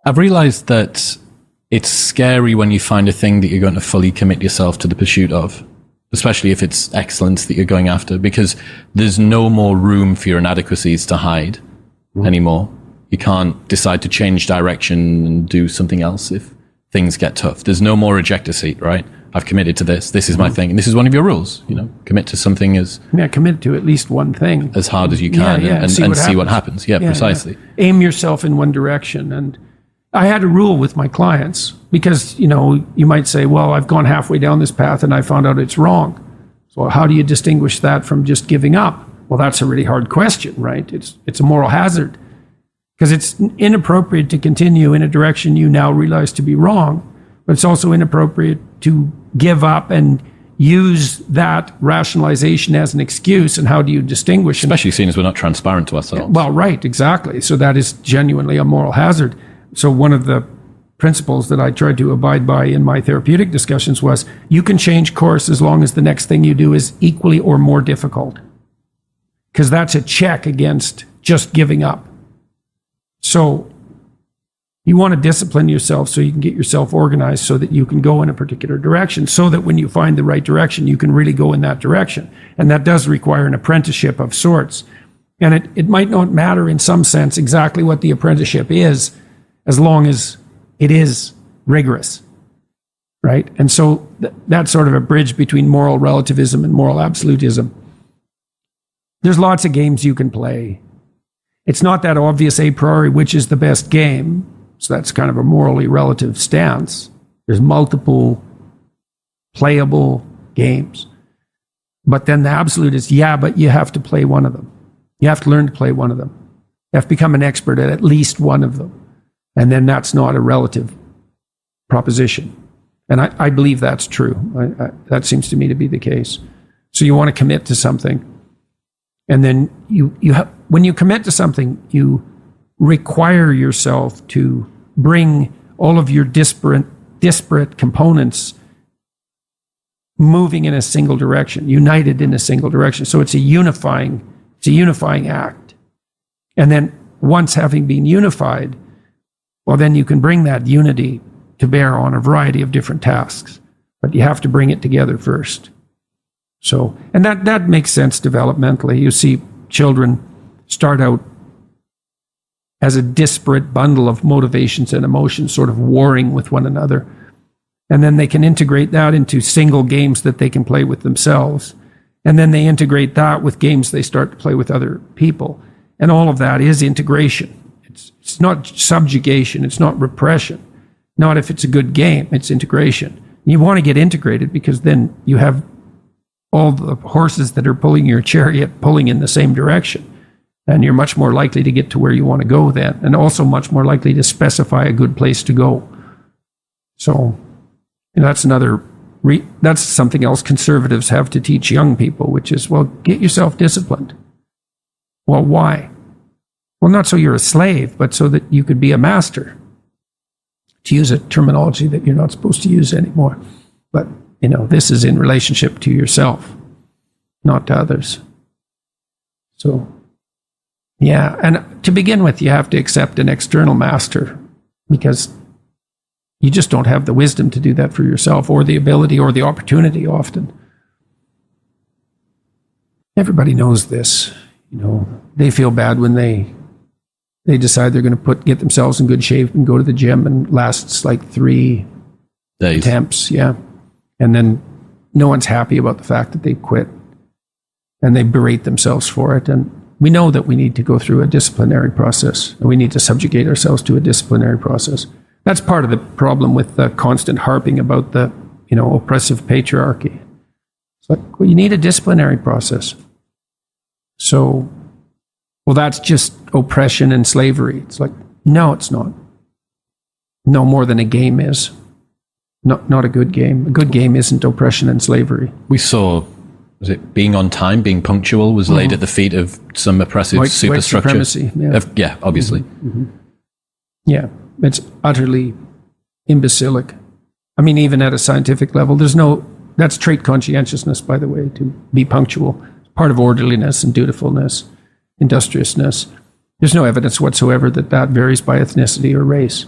I've realized that it's scary when you find a thing that you're going to fully commit yourself to the pursuit of, especially if it's excellence that you're going after, because there's no more room for your inadequacies to hide anymore. You can't decide to change direction and do something else if things get tough. There's no more ejector seat, right? I've committed to this. This is my thing. And this is one of your rules, commit to something commit to at least one thing. As hard as you can and see what happens. Yeah, precisely. Yeah. Aim yourself in one direction. And I had a rule with my clients because, you might say, well, I've gone halfway down this path and I found out it's wrong. So how do you distinguish that from just giving up? Well, that's a really hard question, right? It's a moral hazard because it's inappropriate to continue in a direction you now realize to be wrong, but it's also inappropriate to give up and use that rationalization as an excuse. And how do you distinguish? Especially seeing as we're not transparent to ourselves. Well, right, exactly. So that is genuinely a moral hazard. So one of the principles that I tried to abide by in my therapeutic discussions was you can change course as long as the next thing you do is equally or more difficult. Because that's a check against just giving up. So you want to discipline yourself so you can get yourself organized so that you can go in a particular direction, so that when you find the right direction, you can really go in that direction. And that does require an apprenticeship of sorts. And it might not matter in some sense exactly what the apprenticeship is, as long as it is rigorous, right? And so that's sort of a bridge between moral relativism and moral absolutism. There's lots of games you can play. It's not that obvious a priori which is the best game. So that's kind of a morally relative stance. There's multiple playable games. But then the absolute is, but you have to play one of them. You have to learn to play one of them. You have to become an expert at least one of them. And then that's not a relative proposition. And I believe that's true. That seems to me to be the case. So you want to commit to something. And then when you commit to something, you require yourself to bring all of your disparate components moving in a single direction, united in a single direction. So it's a unifying act. And then once having been unified, well, then you can bring that unity to bear on a variety of different tasks. But you have to bring it together first. So, and that makes sense developmentally. You see children start out as a disparate bundle of motivations and emotions sort of warring with one another. And then they can integrate that into single games that they can play with themselves. And then they integrate that with games they start to play with other people. And all of that is integration. It's not subjugation. It's not repression. Not if it's a good game. It's integration. You want to get integrated because then you have all the horses that are pulling your chariot pulling in the same direction. And you're much more likely to get to where you want to go then. And also much more likely to specify a good place to go. So that's that's something else conservatives have to teach young people, which is, well, get yourself disciplined. Well, why? Well, not so you're a slave, but so that you could be a master. To use a terminology that you're not supposed to use anymore. But, this is in relationship to yourself, not to others. So, yeah. And to begin with, you have to accept an external master because you just don't have the wisdom to do that for yourself, or the ability or the opportunity often. Everybody knows this. They feel bad when they decide they're going to get themselves in good shape and go to the gym, and lasts like 3 days. Attempts. Yeah. And then no one's happy about the fact that they quit, and they berate themselves for it. And we know that we need to go through a disciplinary process, and we need to subjugate ourselves to a disciplinary process. That's part of the problem with the constant harping about the, oppressive patriarchy. It's like, well, you need a disciplinary process. So, well, that's just oppression and slavery. It's like, no, it's not. No more than a game is. Not a good game. A good game isn't oppression and slavery. We saw, was it being on time, being punctual was laid at the feet of some oppressive superstructure? White supremacy, yeah, obviously. Mm-hmm. Yeah, it's utterly imbecilic. I mean, even at a scientific level, that's trait conscientiousness, by the way, to be punctual. Part of orderliness and dutifulness, industriousness. There's no evidence whatsoever that varies by ethnicity or race.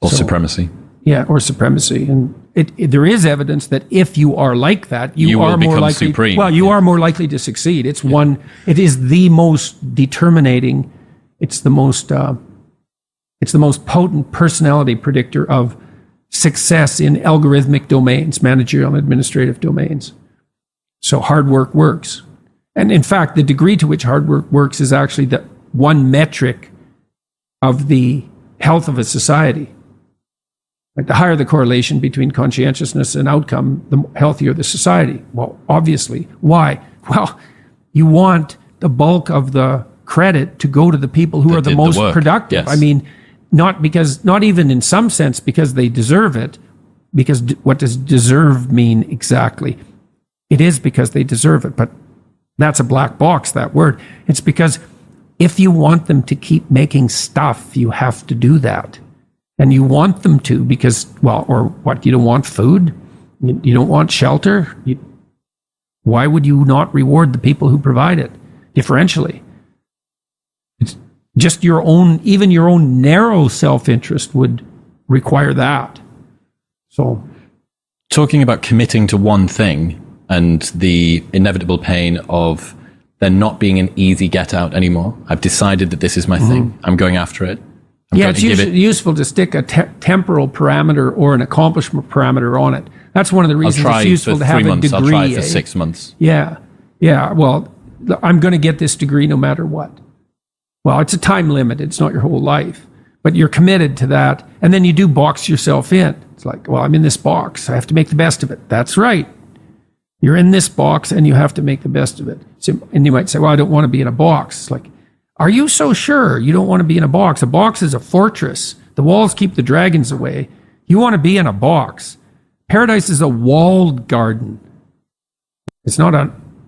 Or supremacy. Yeah, or supremacy. And there is evidence that if you are like that, you are will more become likely. supreme. Well, you are more likely to succeed. It's It is the most determinating. It's the most potent personality predictor of success in algorithmic domains, managerial and administrative domains. So hard work works. And in fact, the degree to which hard work works is actually the one metric of the health of a society. Like the higher the correlation between conscientiousness and outcome, the healthier the society. Well, obviously. Why? Well, you want the bulk of the credit to go to the people who are the most productive. Yes. I mean, not even in some sense because they deserve it, because what does deserve mean exactly? It is because they deserve it, but that's a black box, that word. It's because if you want them to keep making stuff, you have to do that. And you want them to because, you don't want food? You don't want shelter? Why would you not reward the people who provide it differentially? It's just even your own narrow self-interest would require that. So, talking about committing to one thing and the inevitable pain of there not being an easy get out anymore. I've decided that this is my thing. I'm going after it. It's useful to stick a temporal parameter or an accomplishment parameter on it. That's one of the reasons it's useful to have a degree. I'll try for 6 months. Yeah. Well, I'm going to get this degree no matter what. Well, it's a time limit. It's not your whole life. But you're committed to that. And then you do box yourself in. It's like, well, I'm in this box. I have to make the best of it. That's right. You're in this box and you have to make the best of it. And you might say, well, I don't want to be in a box. It's like, are you so sure you don't want to be in a box? A box is a fortress. The walls keep the dragons away. You want to be in a box. Paradise is a walled garden. It's not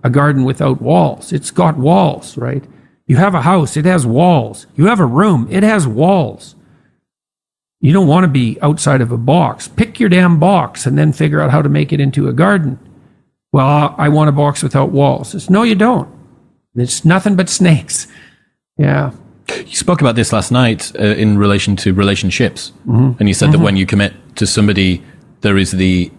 a garden without walls. It's got walls, right? You have a house, it has walls. You have a room, it has walls. You don't want to be outside of a box. Pick your damn box and then figure out how to make it into a garden. Well, I want a box without walls. It's, no, you don't. It's nothing but snakes. Yeah. You spoke about this last night in relation to relationships. And you said that when you commit to somebody, there is the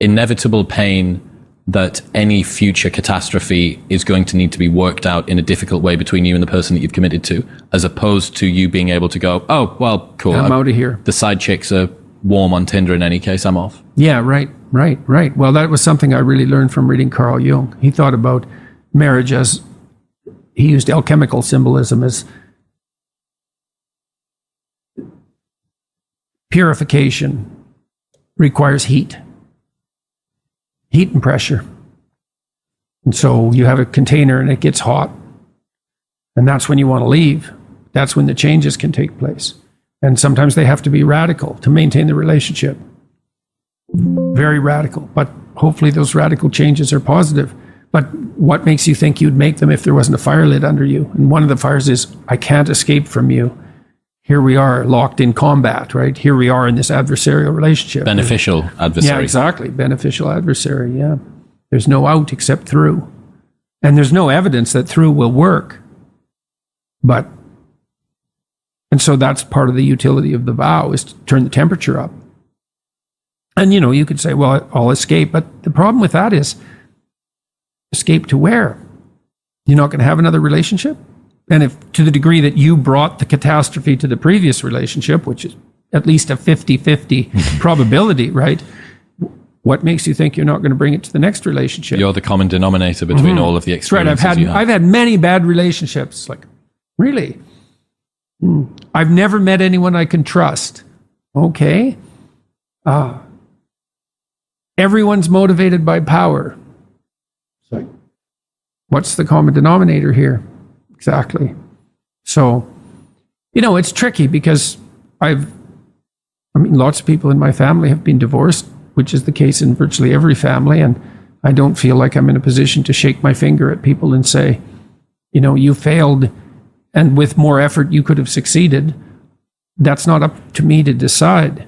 inevitable pain that any future catastrophe is going to need to be worked out in a difficult way between you and the person that you've committed to, as opposed to you being able to go, oh, well, cool. I'm out of here. The side chicks are warm on Tinder in any case. I'm off. Yeah, right. Well, that was something I really learned from reading Carl Jung. He thought about marriage as, he used alchemical symbolism as purification requires heat and pressure. And so you have a container and it gets hot. And that's when you want to leave. That's when the changes can take place. And sometimes they have to be radical to maintain the relationship. Very radical. But hopefully those radical changes are positive. But what makes you think you'd make them if there wasn't a fire lit under you? And one of the fires is, I can't escape from you. Here we are locked in combat, right? Here we are in this adversarial relationship. Beneficial adversary. Yeah, exactly. Beneficial adversary, yeah. There's no out except through. And there's no evidence that through will work. And so that's part of the utility of the vow, is to turn the temperature up. And, you could say, well, I'll escape. But the problem with that is, escape to where? You're not going to have another relationship? And if to the degree that you brought the catastrophe to the previous relationship, which is at least a 50-50 probability, right? What makes you think you're not going to bring it to the next relationship? You're the common denominator between all of the experiences. That's right. I've had many bad relationships. Like, really? I've never met anyone I can trust. Okay. Everyone's motivated by power. So, what's the common denominator here? Exactly. So, it's tricky because lots of people in my family have been divorced, which is the case in virtually every family. And I don't feel like I'm in a position to shake my finger at people and say, you failed, and with more effort, you could have succeeded. That's not up to me to decide.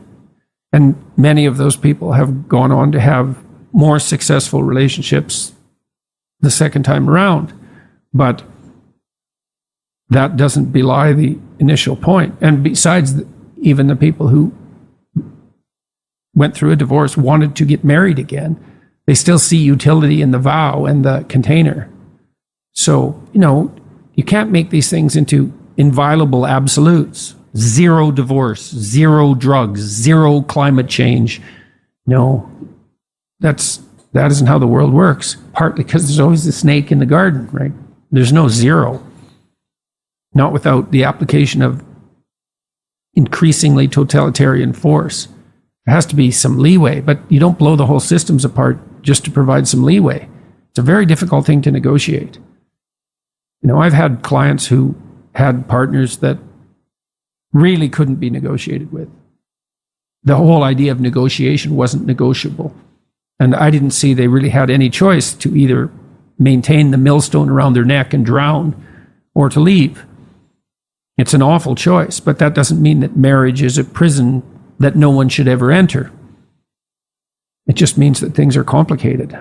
And many of those people have gone on to have more successful relationships the second time around. But that doesn't belie the initial point. And besides, even the people who went through a divorce wanted to get married again. They still see utility in the vow and the container. So, you can't make these things into inviolable absolutes. 0 divorce, 0 drugs, 0 climate change. No, that isn't how the world works. Partly because there's always the snake in the garden, right? There's no 0. Not without the application of increasingly totalitarian force. There has to be some leeway, but you don't blow the whole systems apart just to provide some leeway. It's a very difficult thing to negotiate. I've had clients who had partners that really couldn't be negotiated with. The whole idea of negotiation wasn't negotiable. And I didn't see they really had any choice to either maintain the millstone around their neck and drown or to leave. It's an awful choice, but that doesn't mean that marriage is a prison that no one should ever enter. It just means that things are complicated.